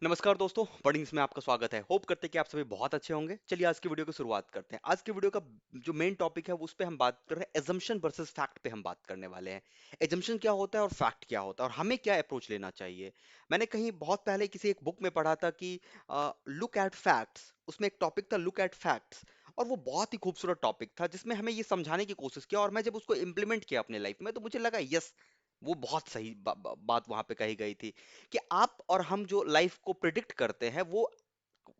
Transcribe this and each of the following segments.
नमस्कार दोस्तों, पढ़िंग्स में आपका स्वागत है। होप करते हैं कि आप सभी बहुत अच्छे होंगे। चलिए आज की वीडियो की शुरुआत करते हैं। आज की वीडियो का जो मेन टॉपिक है वो उस पे हम बात कर रहे हैं, एजम्पशन वर्सेस फैक्ट पे हम बात करने वाले हैं। एजम्पशन क्या होता है और फैक्ट क्या होता है और हमें क्या अप्रोच लेना चाहिए। मैंने कहीं बहुत पहले किसी एक बुक में पढ़ा था कि लुक एट फैक्ट्स, उसमें एक टॉपिक था लुक एट फैक्ट्स। और वो बहुत ही खूबसूरत टॉपिक था जिसमें हमें ये समझाने की कोशिश किया, और मैं जब उसको इम्प्लीमेंट किया अपने लाइफ में तो मुझे लगा यस, वो बहुत सही बात वहां पे कही गई थी कि आप और हम जो लाइफ को प्रिडिक्ट करते हैं वो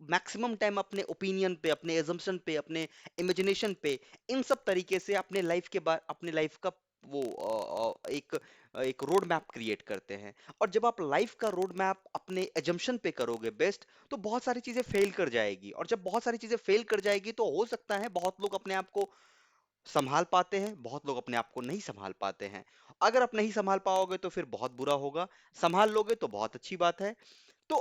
मैक्सिमम टाइम अपने ओपिनियन पे, अपने एजम्पशन पे, अपने इमेजिनेशन पे, इन सब तरीके से अपने लाइफ के बाद अपने लाइफ का वो एक एक रोड मैप क्रिएट करते हैं। और जब आप लाइफ का रोड मैप अपने एजम्पशन पे करोगे बेस्ट, तो बहुत सारी चीजें फेल कर जाएगी, और जब बहुत सारी चीजें फेल कर जाएगी तो हो सकता है बहुत लोग अपने आप को संभाल पाते हैं, बहुत लोग अपने आप को नहीं संभाल पाते हैं। अगर आप नहीं संभाल पाओगे तो फिर बहुत बुरा होगा, संभाल लोगे तो बहुत अच्छी बात है। तो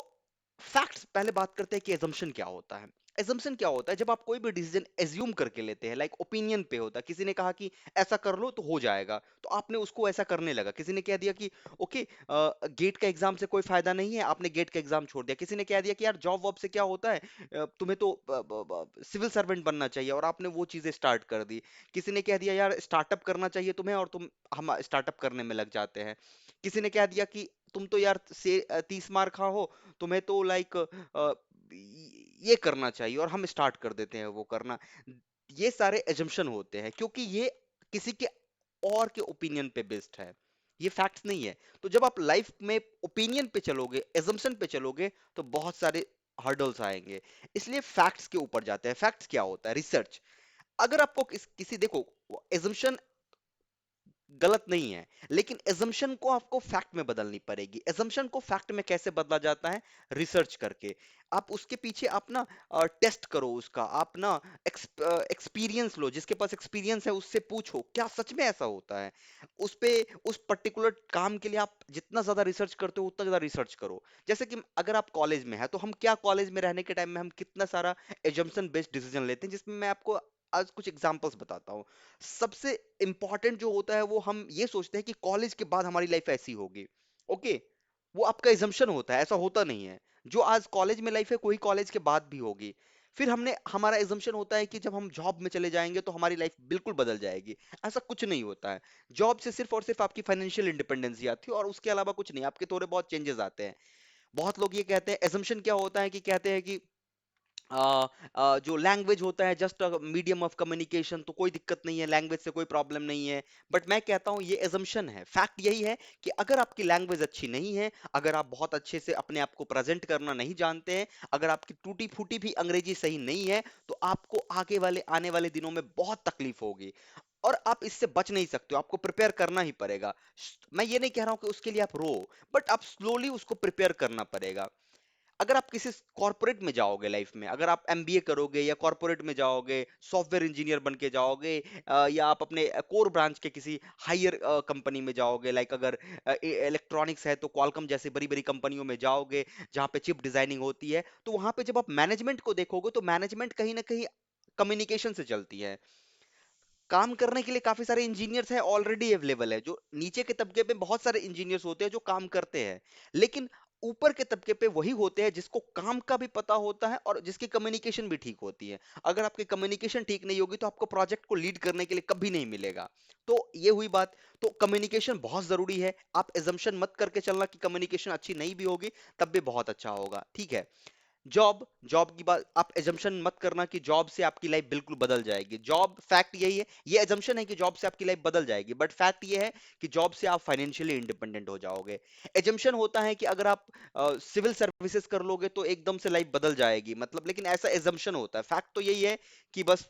फैक्ट्स पहले बात करते हैं कि एजम्पशन क्या होता है। एजम्पशन क्या होता है? जब आप कोई भी डिसीजन एज्यूम करके लेते हैं, लाइक ओपिनियन पे होता है। किसी ने कहा कि ऐसा कर लो तो हो जाएगा, तो आपने उसको ऐसा करने लगा। किसी ने कह दिया कि ओके, गेट का एग्जाम से कोई फायदा नहीं है, आपने गेट का एग्जाम छोड़ दिया। किसी ने कह दिया कि यार जॉब वॉब से क्या होता है, तुम्हें तो सिविल सर्वेंट बनना चाहिए, और आपने वो चीजें स्टार्ट कर दी। किसी ने कह दिया यार स्टार्टअप करना चाहिए तुम्हें, और हम स्टार्टअप करने में लग जाते हैं। किसी ने कह दिया कि तुम तो यार से 30 मार खा हो, तुम्हें तो लाइक ये करना चाहिए, और हम स्टार्ट कर देते हैं वो करना। ये सारे एजम्पशन होते हैं क्योंकि ये किसी के और के ओपिनियन पे बेस्ड है, ये फैक्ट्स नहीं है। तो जब आप लाइफ में ओपिनियन पे चलोगे, एजम्पशन पे चलोगे, तो बहुत सारे हर्डल्स आएंगे। इसलिए फैक्ट्स के ऊपर जाते हैं। फैक्ट्स क्या होता है? रिसर्च। अगर आपको किसी देखो, एजम्पशन गलत नहीं है, लेकिन एजम्पशन को आपको फैक्ट में बदलनी पड़ेगी। एजम्पशन को फैक्ट में कैसे बदला जाता है? रिसर्च करके। आप उसके पीछे आप ना टेस्ट करो उसका, आप ना एक्सपीरियंस लो, जिसके पास एक्सपीरियंस है उससे पूछो क्या सच में ऐसा होता है। उस पे, उस पर्टिकुलर काम के लिए आप जितना ज्यादा रिसर्च करते हो उतना ज्यादा रिसर्च करो। जैसे कि अगर आप कॉलेज में है तो हम क्या, कॉलेज में रहने के टाइम में हम कितना सारा एजम्पशन बेस्ड डिसीजन लेते हैं, जिसमें मैं आपको आज कुछ एग्जांपल्स बताता हूँ। सबसे इंपॉर्टेंट जो होता है वो हम ये सोचते हैं कि कॉलेज के बाद हमारी लाइफ ऐसी होगी। ओके, वो आपका एजम्पशन होता है, ऐसा होता नहीं है। जो आज कॉलेज में लाइफ है कोई कॉलेज के बाद भी होगी। फिर हमने हमारा एजम्पशन होता है कि जब हम जॉब में चले जाएंगे तो हमारी लाइफ बिल्कुल बदल जाएगी। ऐसा कुछ नहीं होता है। जॉब से सिर्फ और सिर्फ आपकी फाइनेंशियल इंडिपेंडेंसी आती है, और उसके अलावा कुछ नहीं, आपके थोड़े बहुत चेंजेस आते हैं। बहुत लोग ये कहते हैं, एजम्पशन क्या होता है कि कहते हैं कि जो लैंग्वेज होता है जस्ट मीडियम ऑफ कम्युनिकेशन, तो कोई दिक्कत नहीं है, लैंग्वेज से कोई प्रॉब्लम नहीं है। बट मैं कहता हूं ये एजम्पशन है। फैक्ट यही है कि अगर आपकी लैंग्वेज अच्छी नहीं है, अगर आप बहुत अच्छे से अपने आप को प्रेजेंट करना नहीं जानते हैं, अगर आपकी टूटी फूटी भी अंग्रेजी सही नहीं है, तो आपको आगे वाले आने वाले दिनों में बहुत तकलीफ होगी, और आप इससे बच नहीं सकते हो। आपको प्रिपेयर करना ही पड़ेगा। मैं ये नहीं कह रहा हूं कि उसके लिए आप रो, बट आप स्लोली उसको प्रिपेयर करना पड़ेगा। अगर आप किसी कॉर्पोरेट में जाओगे लाइफ में, अगर आप एमबीए करोगे या कॉर्पोरेट में जाओगे, सॉफ्टवेयर इंजीनियर बन के जाओगे, या आप अपने कोर ब्रांच के किसी हायर कंपनी में जाओगे, लाइक अगर इलेक्ट्रॉनिक्स है तो क्वालकॉम जैसे बड़ी बड़ी कंपनियों में जाओगे जहां पे चिप डिजाइनिंग होती है, तो वहां पे जब आप मैनेजमेंट को देखोगे तो मैनेजमेंट कहीं ना कहीं कम्युनिकेशन से चलती है। काम करने के लिए काफी सारे इंजीनियर्स हैं, ऑलरेडी अवेलेबल है। जो नीचे के तबके पे बहुत सारे इंजीनियर्स होते हैं जो काम करते हैं, लेकिन ऊपर के तबके पे वही होते हैं जिसको काम का भी पता होता है और जिसकी कम्युनिकेशन भी ठीक होती है। अगर आपकी कम्युनिकेशन ठीक नहीं होगी तो आपको प्रोजेक्ट को लीड करने के लिए कभी नहीं मिलेगा। तो ये हुई बात। तो कम्युनिकेशन बहुत जरूरी है। आप एजम्पशन मत करके चलना कि कम्युनिकेशन अच्छी नहीं भी होगी तब भी बहुत अच्छा होगा, ठीक है। जॉब, जॉब की बात, आप एजम्पशन मत करना कि जॉब से आपकी लाइफ बिल्कुल बदल जाएगी। जॉब, फैक्ट यही है, ये एजम्पशन है कि जॉब से आपकी लाइफ बदल जाएगी, बट फैक्ट ये है कि जॉब से आप फाइनेंशियली इंडिपेंडेंट हो जाओगे। एजम्पशन होता है कि अगर आप सिविल सर्विसेज कर लोगे तो एकदम से लाइफ बदल जाएगी, मतलब, लेकिन ऐसा एजम्पशन होता है। फैक्ट तो यही है कि बस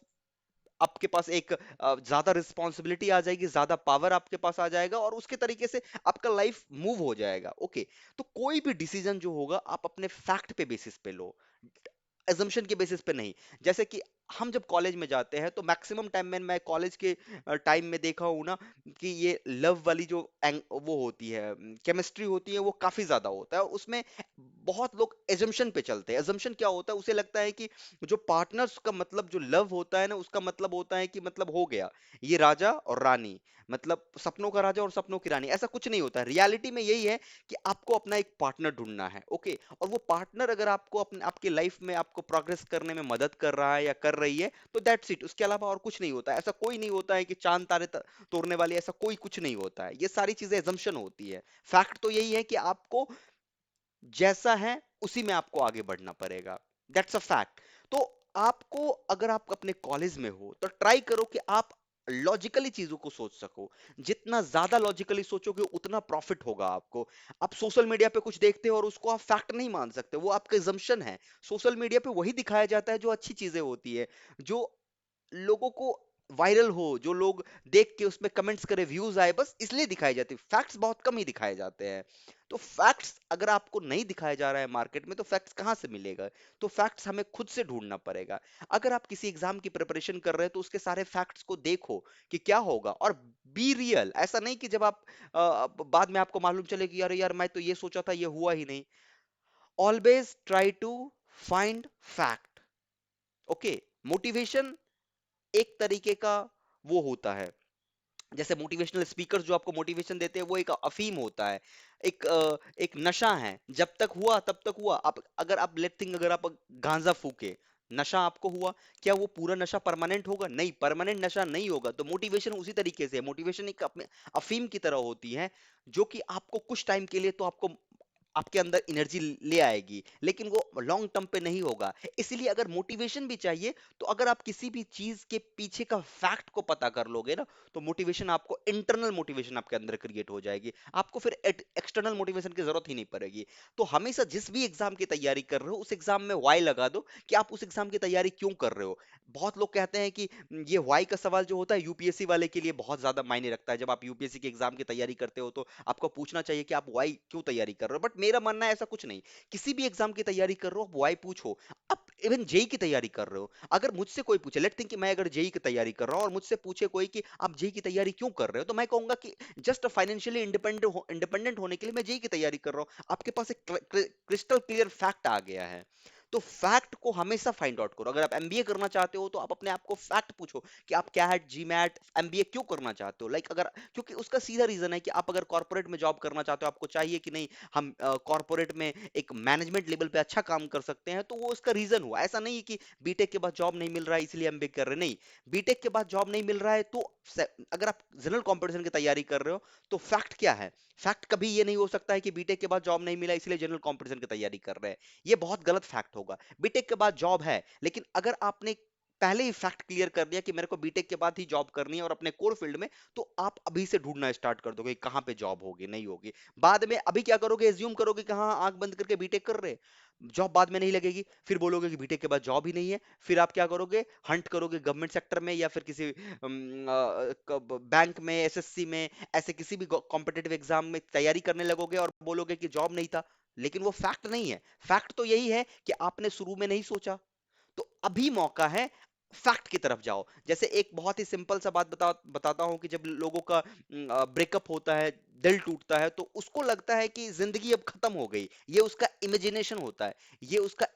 आपके पास एक ज्यादा रिस्पॉन्सिबिलिटी आ जाएगी, ज्यादा पावर आपके पास आ जाएगा, और उसके तरीके से आपका लाइफ मूव हो जाएगा। ओके, तो कोई भी डिसीजन जो होगा आप अपने फैक्ट पे बेसिस पे लो, एजम्पशन के बेसिस पे नहीं। जैसे कि हम जब कॉलेज में जाते हैं तो मैक्सिमम टाइम में, मैं कॉलेज के टाइम में देखा हूं ना, कि ये लव वाली जो वो होती है, केमिस्ट्री होती है, वो काफी ज्यादा होता है, और उसमें बहुत लोग एजम्पशन पे चलते हैं। एजम्पशन क्या होता है, उसे लगता है कि जो पार्टनर्स का मतलब जो लव होता है ना, उसका मतलब होता है कि मतलब हो गया, ये राजा और रानी, मतलब सपनों का राजा और सपनों की रानी। ऐसा कुछ नहीं होता है। रियलिटी में यही है कि आपको अपना एक पार्टनर ढूंढना है, ओके। और वो पार्टनर अगर आपको अपने आपकी लाइफ में आपको प्रोग्रेस करने में मदद कर रहा है या कर रही है, तो दैट्स इट। उसके अलावा और कुछ नहीं होता है। ऐसा कोई नहीं होता है कि चांद तारे तोड़ने वाले, ऐसा कोई कुछ नहीं होता है। ये सारी चीजें एजम्पशन होती है। फैक्ट तो यही है कि आपको जैसा है उसी में आपको आगे बढ़ना पड़ेगा। That's a fact. तो आपको, अगर आप अपने कॉलेज में हो तो ट्राई करो कि आप लॉजिकली चीजों को सोच सको। जितना ज्यादा लॉजिकली सोचोगे उतना प्रॉफिट होगा आपको। आप सोशल मीडिया पे कुछ देखते हो और उसको आप फैक्ट नहीं मान सकते, वो आपका assumption है। सोशल मीडिया पे वही दिखाया जाता है जो अच्छी चीजें होती है, जो लोगों को वायरल हो, जो लोग देख के उसमें कमेंट्स करे, व्यूज आए, बस इसलिए दिखाई जाती है। फैक्ट्स बहुत कम ही दिखाए जाते हैं। तो फैक्ट्स अगर आपको नहीं दिखाया जा रहा है मार्केट में, तो फैक्ट्स कहाँ से मिलेगा? तो फैक्ट्स हमें खुद से ढूंढना पड़ेगा। अगर आप किसी एग्जाम की प्रिपरेशन कर रहे हैं तो उसके सारे फैक्ट्स को देखो कि क्या होगा, और बी रियल। ऐसा नहीं कि जब आप बाद में आपको मालूम चले कि अरे यार मैं तो ये सोचा था, ये हुआ ही नहीं। Always try to find fact, okay. Motivation एक तरीके का वो होता है, जैसे मोटिवेशनल स्पीकर्स जो आपको मोटिवेशन देते हैं, वो एक अफीम होता है, एक नशा है। जब तक हुआ तब तक हुआ। आप अगर आप लेट थिंक, अगर आप गांजा फूके, नशा आपको हुआ, क्या वो पूरा नशा परमानेंट होगा? नहीं, परमानेंट नशा नहीं होगा। तो मोटिवेशन उसी तरीके से है। मोटिवेशन एक अपने अफीम की तरह होती है, जो कि आपको कुछ टाइम के लिए तो आपको आपके अंदर एनर्जी ले आएगी, लेकिन वो लॉन्ग टर्म पे नहीं होगा। इसलिए अगर मोटिवेशन भी चाहिए, तो अगर आप किसी भी चीज के पीछे का फैक्ट को पता कर लोगे ना, तो मोटिवेशन आपको, इंटरनल मोटिवेशन आपके अंदर क्रिएट हो जाएगी। आपको फिर एक्सटर्नल मोटिवेशन की जरूरत ही नहीं पड़ेगी। तो हमेशा जिस भी एग्जाम की तैयारी कर रहे हो, उस एग्जाम में वाई लगा दो कि आप उस एग्जाम की तैयारी क्यों कर रहे हो। बहुत लोग कहते हैं कि ये वाई का सवाल जो होता है यूपीएससी वाले के लिए बहुत ज्यादा मायने रखता है। जब आप यूपीएससी के एग्जाम की तैयारी करते हो तो आपको पूछना चाहिए कि आप वाई क्यों तैयारी कर रहे हो। बट मेरा मानना है ऐसा कुछ नहीं। किसी भी एग्जाम की तैयारी कर रहे हो, आप वाई पूछो। आप इवन जेई की तैयारी कर रहे हो, अगर मुझसे कोई पूछे, लेट थिंक कि मैं अगर जेई की तैयारी कर रहा हूं और मुझसे पूछे कोई कि आप जेई की तैयारी क्यों कर रहे हो, तो मैं कहूंगा कि जस्ट फाइनेंशियली इंडिपेंडेंट होने के लिए मैं जेई की तैयारी कर रहा हूं। आपके पास एक क्रिस्टल क्लियर फैक्ट आ गया है। तो फैक्ट को हमेशा फाइंड आउट करो। अगर आप एमबीए करना चाहते हो, तो आप अपने आप को फैक्ट पूछो कि आप क्या है, जी मैट एमबीए क्यों करना चाहते हो। अगर, क्योंकि उसका सीधा रीजन है कि आप अगर कॉर्पोरेट में जॉब करना चाहते हो, आपको चाहिए कि नहीं हम कॉर्पोरेट में एक मैनेजमेंट लेवल पे अच्छा काम कर सकते हैं, तो वो उसका रीजन हुआ। ऐसा नहीं है कि बीटेक के बाद जॉब नहीं मिल रहा है इसलिए एमबीए कर रहे हैं। नहीं, बीटेक के बाद जॉब नहीं मिल रहा है तो अगर आप जनरल कॉम्पिटिशन की तैयारी कर रहे हो, तो फैक्ट क्या है? फैक्ट कभी ये नहीं हो सकता है कि बीटेक के बाद जॉब नहीं मिला इसलिए जनरल कॉम्पिटिशन की तैयारी कर रहे हैं। ये बहुत गलत फैक्ट होगा। बीटेक के बाद जॉब है, लेकिन अगर आपने पहले ही फैक्ट क्लियर कर दिया कि मेरे को बीटेक के बाद ही जॉब करनी है और अपने कोर फील्ड में, तो आप अभी से ढूंढना स्टार्ट कर दोगे कि कहाँ पे जॉब होगी, नहीं होगी। बाद में अभी क्या करोगे, एज्यूम करोगे कि हाँ आंख बंद करके बीटेक कर रहे, जॉब बाद में नहीं लगेगी, फिर बोलोगे कि बीटेक के बाद जॉब ही नहीं है। फिर आप क्या करोगे, हंट करोगे गवर्नमेंट सेक्टर में या फिर किसी बैंक में, एसएससी में, ऐसे किसी भी कॉम्पिटेटिव एग्जाम में तैयारी करने लगोगे और बोलोगे कि जॉब नहीं था। लेकिन वो फैक्ट नहीं है। फैक्ट तो यही है कि आपने शुरू में नहीं सोचा। तो अभी मौका है, फैक्ट की तरफ जाओ। जैसे एक बहुत ही सिंपल सा बात बताता हूं कि जब लोगों का ब्रेकअप होता है, दिल टूटता है, तो उसको लगता है कि जिंदगी अब खत्म हो गई। ये उसका इमेजिनेशन होता है, ये उसका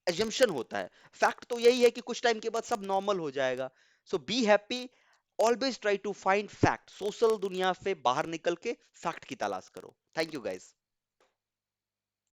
एजम्पशन होता है। फैक्ट तो यही है कि कुछ टाइम के बाद सब नॉर्मल हो जाएगा। So be happy, always try to find fact. Social दुनिया से बाहर निकल के फैक्ट की तलाश करो। Thank you guys.